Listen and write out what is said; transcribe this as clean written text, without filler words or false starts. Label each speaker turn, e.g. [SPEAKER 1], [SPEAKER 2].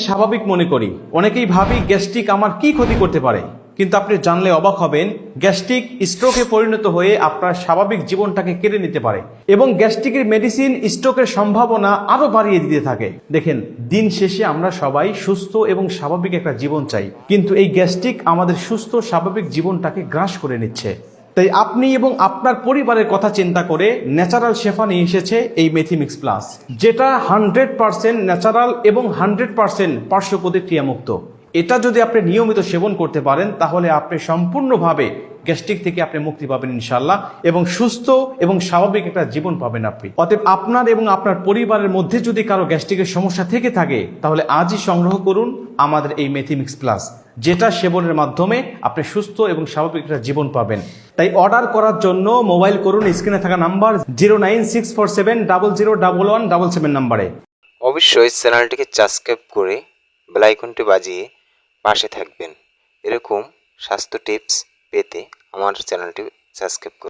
[SPEAKER 1] স্বাভাবিক মনে করি। অনেকেই ভাবি গ্যাস্ট্রিক আমার কি ক্ষতি করতে পারে, কিন্তু আপনি জানলে অবাক হবেন গ্যাস্ট্রিক স্ট্রোকে পরিণত হয়ে আপনার স্বাভাবিক জীবনটাকে কেড়ে নিতে পারে এবং গ্যাস্ট্রিকের মেডিসিন স্ট্রোকের সম্ভাবনা আরো বাড়িয়ে দিতে থাকে। দেখেন, দিন শেষে আমরা সবাই সুস্থ এবং স্বাভাবিক একটা জীবন চাই, কিন্তু এই গ্যাস্ট্রিক আমাদের সুস্থ স্বাভাবিক জীবনটাকে গ্রাস করে নিচ্ছে। তাই আপনি এবং আপনার পরিবারের কথা চিন্তা করে ন্যাচারাল শেফা নিয়ে এসেছে এই মেথিমিক্স প্লাস, যেটা 100% ন্যাচারাল এবং 100% পার্শ্ব প্রতিক্রিয়া মুক্ত। এটা যদি আপনি নিয়মিত সেবন করতে পারেন তাহলে আপনি সম্পূর্ণভাবে গ্যাস্ট্রিক থেকে আপনি মুক্তি পাবেন ইনশাল্লাহ, এবং সুস্থ এবং স্বাভাবিক একটা জীবন পাবেন আপনি। অতএব আপনার এবং আপনার পরিবারের মধ্যে যদি কারো গ্যাস্ট্রিকের সমস্যা থেকে থাকে তাহলে আজই সংগ্রহ করুন আমাদের এই মেথিমিক্স প্লাস, যেটা সেবনের মাধ্যমে আপনি সুস্থ এবং স্বাভাবিক একটা জীবন পাবেন। তাই অর্ডার করার জন্য মোবাইল করুন স্ক্রিনে থাকা নাম্বার 09647001177 নাম্বারে।
[SPEAKER 2] অবশ্যই চ্যানেলটিকে সাবস্ক্রাইব করে বেল আইকনটি বাজিয়ে পাশে থাকবেন। এরকম স্বাস্থ্য টিপস পেতে আমার চ্যানেলটি সাবস্ক্রাইব করুন।